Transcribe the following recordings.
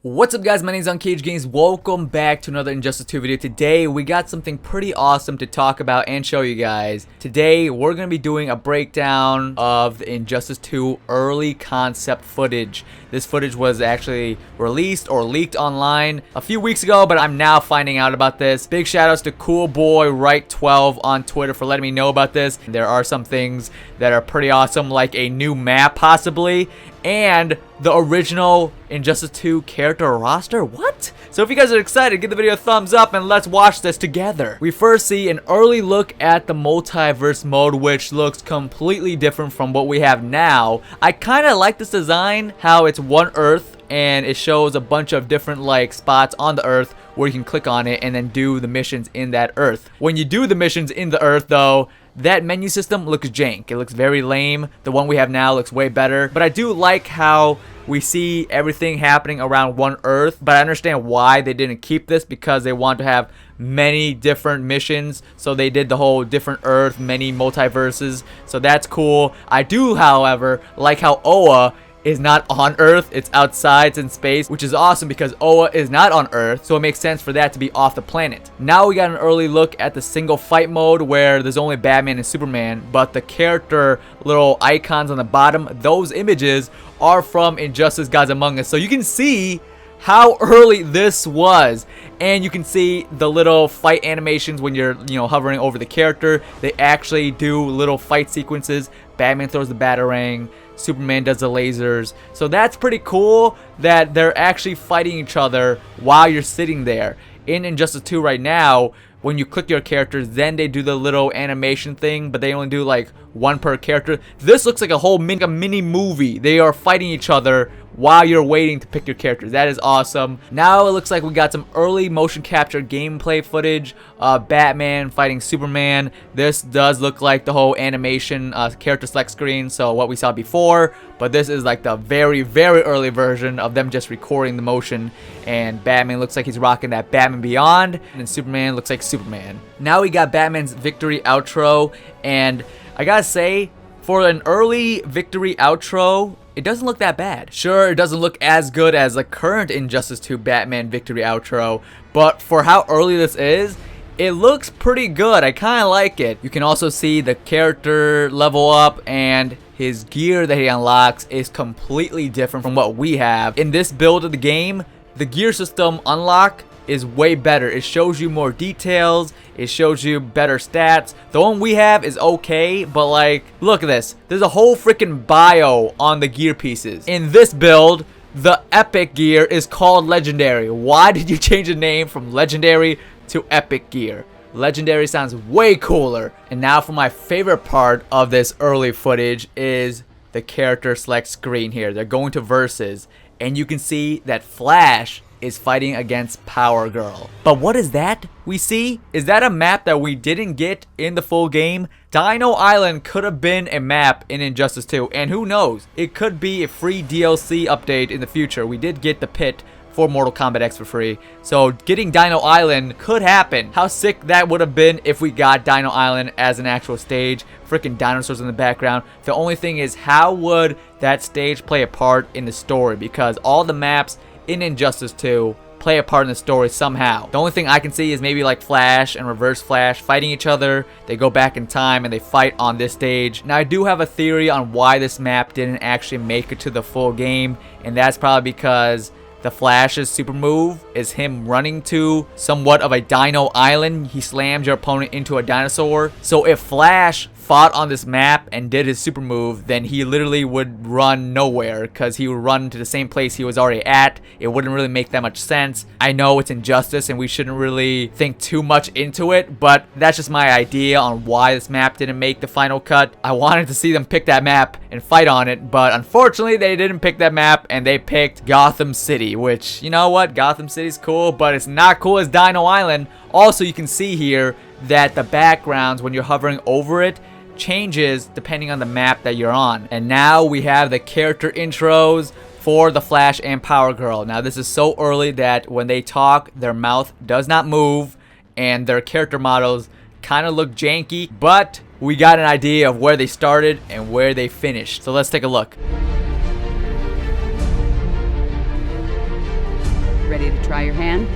What's up guys, my name is unCAGEDgamez. Welcome back to another Injustice 2 video. Today we got something pretty awesome to talk about and show you guys. Today we're going to be doing a breakdown of the Injustice 2 early concept footage. This footage was actually released or leaked online a few weeks ago, but I'm now finding out about this. Big shoutouts to CoolBoyWright12 on Twitter for letting me know about this. There are some things that are pretty awesome, like a new map possibly, and the original Injustice 2 character roster. What? So if you guys are excited, give the video a thumbs up and let's watch this together. We first see an early look at the Multiverse Mode, which looks completely different from what we have now. I kind of like this design, how it's one Earth and it shows a bunch of different like spots on the Earth where you can click on it and then do the missions in that Earth. When you do the missions in the Earth though, that menu system looks jank. It looks very lame. The one we have now looks way better. But I do like how we see everything happening around one Earth. But I understand why they didn't keep this, because they want to have many different missions. So they did the whole different Earth, many multiverses. So that's cool. I do, however, like how Oa is not on Earth, it's outside, it's in space, which is awesome because Oa is not on Earth, so it makes sense for that to be off the planet. Now we got an early look at the single fight mode where there's only Batman and Superman, but the character little icons on the bottom, those images are from Injustice Gods Among Us. So you can see how early this was, and you can see the little fight animations when you're hovering over the character. They actually do little fight sequences. Batman throws the batarang, Superman does the lasers. So that's pretty cool that they're actually fighting each other while you're sitting there. In Injustice 2 right now, when you click your characters, then they do the little animation thing, but they only do like one per character. This looks like a whole mini movie. They are fighting each other while you're waiting to pick your characters. That is awesome. Now it looks like we got some early motion capture gameplay footage. Batman fighting Superman. This does look like the whole animation character select screen, so what we saw before, but this is like the very early version of them just recording the motion. And Batman looks like he's rocking that Batman Beyond, and Superman looks like Superman. Now we got Batman's victory outro, and I gotta say, for an early victory outro, it doesn't look that bad. Sure, it doesn't look as good as the current Injustice 2 Batman victory outro, but for how early this is, it looks pretty good. I kind of like it. You can also see the character level up, and his gear that he unlocks is completely different from what we have. In this build of the game, the gear system unlock is way better. It shows you more details, it shows you better stats. The one we have is okay, but like, look at this. There's a whole freaking bio on the gear pieces. In this build, the epic gear is called legendary. Why did you change the name from legendary to epic gear? Legendary sounds way cooler. And now for my favorite part of this early footage is the character select screen here. They're going to versus, and you can see that Flash is fighting against Power Girl. But what is that we see? Is that a map that we didn't get in the full game? Dino Island could have been a map in Injustice 2, and who knows, it could be a free DLC update in the future. We did get the pit for Mortal Kombat X for free, so getting Dino Island could happen. How sick that would have been if we got Dino Island as an actual stage, freaking dinosaurs in the background. The only thing is, how would that stage play a part in the story? Because all the maps in Injustice 2 play a part in the story somehow. The only thing I can see is maybe like Flash and Reverse Flash fighting each other. They go back in time and they fight on this stage. Now I do have a theory on why this map didn't actually make it to the full game, and that's probably because the Flash's super move is him running to somewhat of a Dino Island. He slams your opponent into a dinosaur. So if Flash fought on this map and did his super move, then he literally would run nowhere, because he would run to the same place he was already at. It wouldn't really make that much sense. I know it's Injustice and we shouldn't really think too much into it, but that's just my idea on why this map didn't make the final cut. I wanted to see them pick that map and fight on it, but unfortunately they didn't pick that map and they picked Gotham City, which, you know what, Gotham City's cool, but it's not cool as Dino Island. Also, you can see here that the backgrounds, when you're hovering over it, changes depending on the map that you're on. And now we have the character intros for the Flash and Power Girl. Now this is so early that when they talk, their mouth does not move and their character models kind of look janky, but we got an idea of where they started and where they finished. So let's take a look. Ready to try your hand?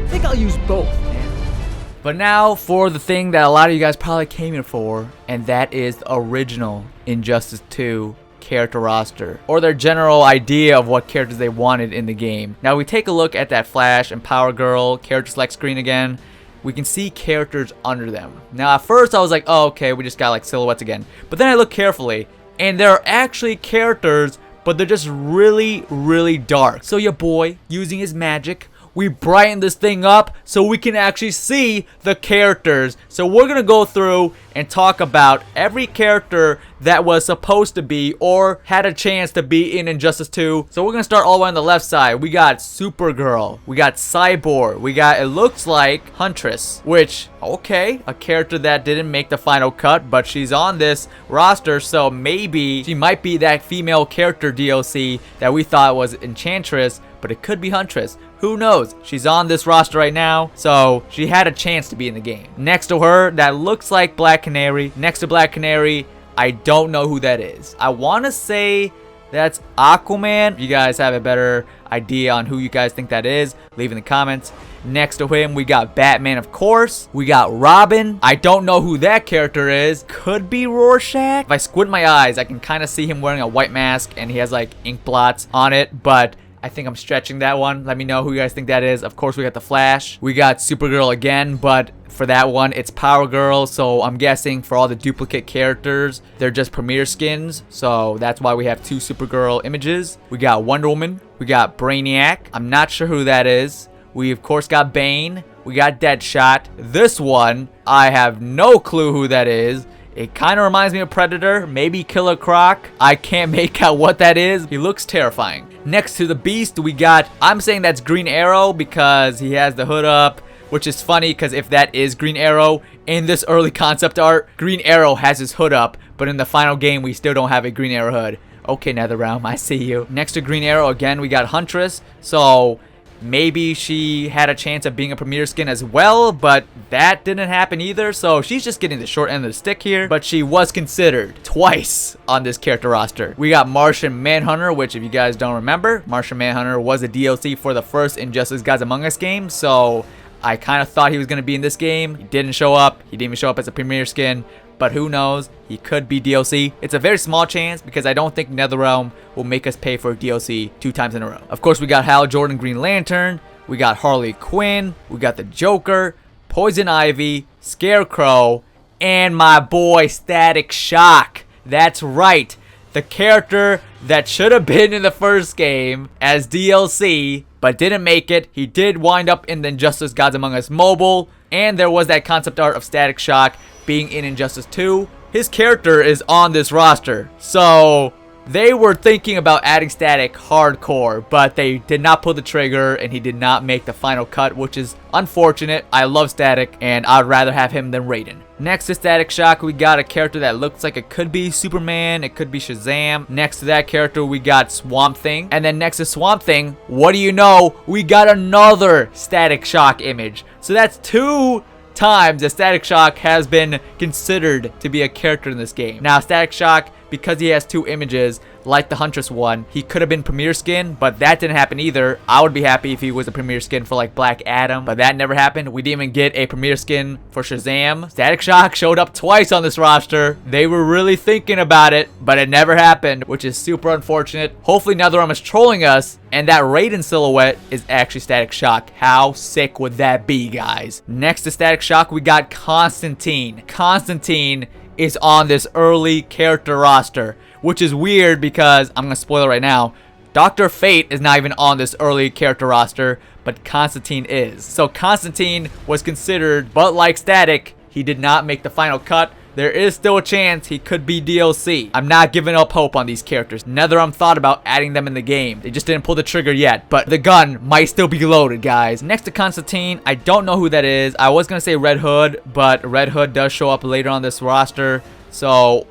I think I'll use both, man. But now for the thing that a lot of you guys probably came here for, and that is the original Injustice 2 character roster, or their general idea of what characters they wanted in the game. Now we take a look at that Flash and Power Girl character select screen again. We can see characters under them. Now at first I was like, oh okay, we just got like silhouettes again. But then I look carefully, and there are actually characters, but they're just really, really dark. So your boy, using his magic, we brighten this thing up so we can actually see the characters. So we're gonna go through and talk about every character that was supposed to be or had a chance to be in Injustice 2. So we're gonna start all the way on the left side. We got Supergirl, we got Cyborg, we got, it looks like, Huntress, which, okay, a character that didn't make the final cut, but she's on this roster, so maybe she might be that female character DLC that we thought was Enchantress, but it could be Huntress. Who knows? She's on this roster right now, so she had a chance to be in the game. Next to her, that looks like Black Canary. Next to Black Canary, I don't know who that is. I want to say that's Aquaman. If you guys have a better idea on who you guys think that is, leave in the comments. Next to him, we got Batman, of course. We got Robin. I don't know who that character is. Could be Rorschach. If I squint my eyes, I can kind of see him wearing a white mask, and he has like ink blots on it, but I think I'm stretching that one. Let me know who you guys think that is. Of course, we got the Flash. We got Supergirl again, but for that one, it's Power Girl. So I'm guessing for all the duplicate characters, they're just premiere skins. So that's why we have two Supergirl images. We got Wonder Woman. We got Brainiac. I'm not sure who that is. We, of course, got Bane. We got Deadshot. This one, I have no clue who that is. It kind of reminds me of Predator, maybe Killer Croc. I can't make out what that is. He looks terrifying. Next to the Beast, we got, I'm saying that's Green Arrow because he has the hood up, which is funny because if that is Green Arrow, in this early concept art, Green Arrow has his hood up, but in the final game, we still don't have a Green Arrow hood. Okay, NetherRealm, I see you. Next to Green Arrow, again, we got Huntress. So maybe she had a chance of being a premiere skin as well, but that didn't happen either. So she's just getting the short end of the stick here, but she was considered twice on this character roster. We got Martian Manhunter, which if you guys don't remember, Martian Manhunter was a DLC for the first Injustice Gods Among Us game. So I kind of thought he was going to be in this game. He didn't show up. He didn't even show up as a premiere skin. But who knows? He could be DLC. It's a very small chance because I don't think NetherRealm will make us pay for a DLC 2 times in a row. Of course, we got Hal Jordan Green Lantern. We got Harley Quinn. We got the Joker, Poison Ivy, Scarecrow, and my boy Static Shock. That's right. The character that should have been in the first game as DLC, but didn't make it. He did wind up in the Injustice Gods Among Us mobile. And there was that concept art of Static Shock being in Injustice 2. His character is on this roster. So they were thinking about adding Static hardcore, but they did not pull the trigger and he did not make the final cut, which is unfortunate. I love Static and I'd rather have him than Raiden. Next to Static Shock, we got a character that looks like it could be Superman, it could be Shazam. Next to that character, we got Swamp Thing. And then next to Swamp Thing, what do you know? We got another Static Shock image. So that's 2 times that Static Shock has been considered to be a character in this game. Now, Static Shock, because he has 2 images, like the Huntress one, he could have been premiere skin, but that didn't happen either. I would be happy if he was a premiere skin for like Black Adam, but that never happened. We didn't even get a premiere skin for Shazam. Static Shock showed up twice on this roster. They were really thinking about it, but it never happened, which is super unfortunate. Hopefully NetherRealm is trolling us, and that Raiden silhouette is actually Static Shock. How sick would that be, guys? Next to Static Shock, we got Constantine. Constantine is on this early character roster, which is weird because, I'm going to spoil it right now, Dr. Fate is not even on this early character roster, but Constantine is. So Constantine was considered, but like Static, he did not make the final cut. There is still a chance he could be DLC. I'm not giving up hope on these characters. NetherRealm thought about adding them in the game. They just didn't pull the trigger yet, but the gun might still be loaded, guys. Next to Constantine, I don't know who that is. I was going to say Red Hood, but Red Hood does show up later on this roster. So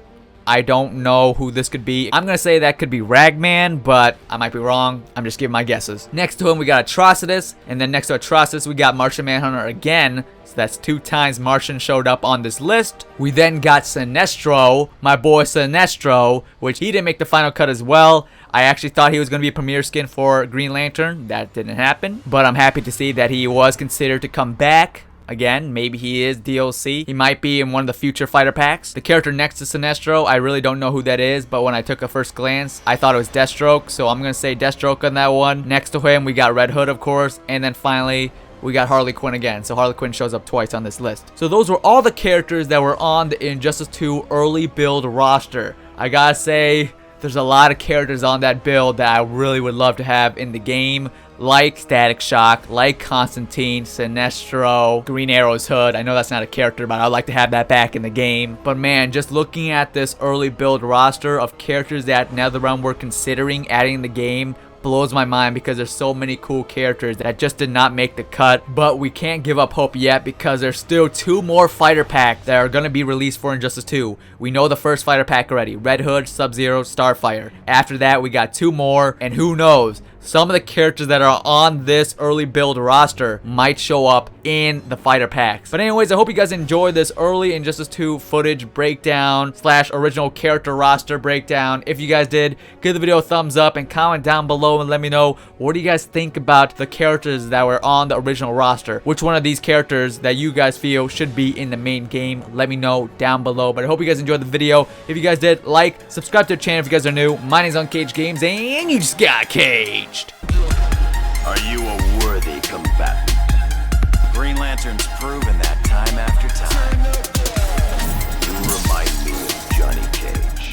I don't know who this could be. I'm gonna say that could be Ragman, but I might be wrong. I'm just giving my guesses. Next to him, we got Atrocitus, and then next to Atrocitus, we got Martian Manhunter again. So that's 2 times Martian showed up on this list. We then got Sinestro, my boy Sinestro, which he didn't make the final cut as well. I actually thought he was going to be a premiere skin for Green Lantern. That didn't happen. But I'm happy to see that he was considered to come back. Again, maybe he is DLC. He might be in one of the future fighter packs. The character next to Sinestro, I really don't know who that is, but when I took a first glance, I thought it was Deathstroke, so I'm going to say Deathstroke on that one. Next to him, we got Red Hood, of course, and then finally, we got Harley Quinn again. So Harley Quinn shows up twice on this list. So those were all the characters that were on the Injustice 2 early build roster. I gotta say, there's a lot of characters on that build that I really would love to have in the game, like Static Shock, like Constantine, Sinestro, Green Arrow's Hood. I know that's not a character, but I'd like to have that back in the game. But man, just looking at this early build roster of characters that NetherRealm were considering adding in the game blows my mind, because there's so many cool characters that just did not make the cut. But we can't give up hope yet, because there's still 2 more fighter packs that are going to be released for Injustice 2. We know the first fighter pack already: Red Hood, Sub-Zero, Starfire. After that, we got 2 more, and who knows, some of the characters that are on this early build roster might show up in the fighter packs. But anyways, I hope you guys enjoyed this early Injustice 2 footage breakdown / original character roster breakdown. If you guys did, give the video a thumbs up and comment down below and let me know, what do you guys think about the characters that were on the original roster? Which one of these characters that you guys feel should be in the main game? Let me know down below. But I hope you guys enjoyed the video. If you guys did, like, subscribe to the channel if you guys are new. My name is unCAGEDgamez, and you just got caged. Are you a worthy combatant? Green Lantern's proven that time after time. You remind me of Johnny Cage.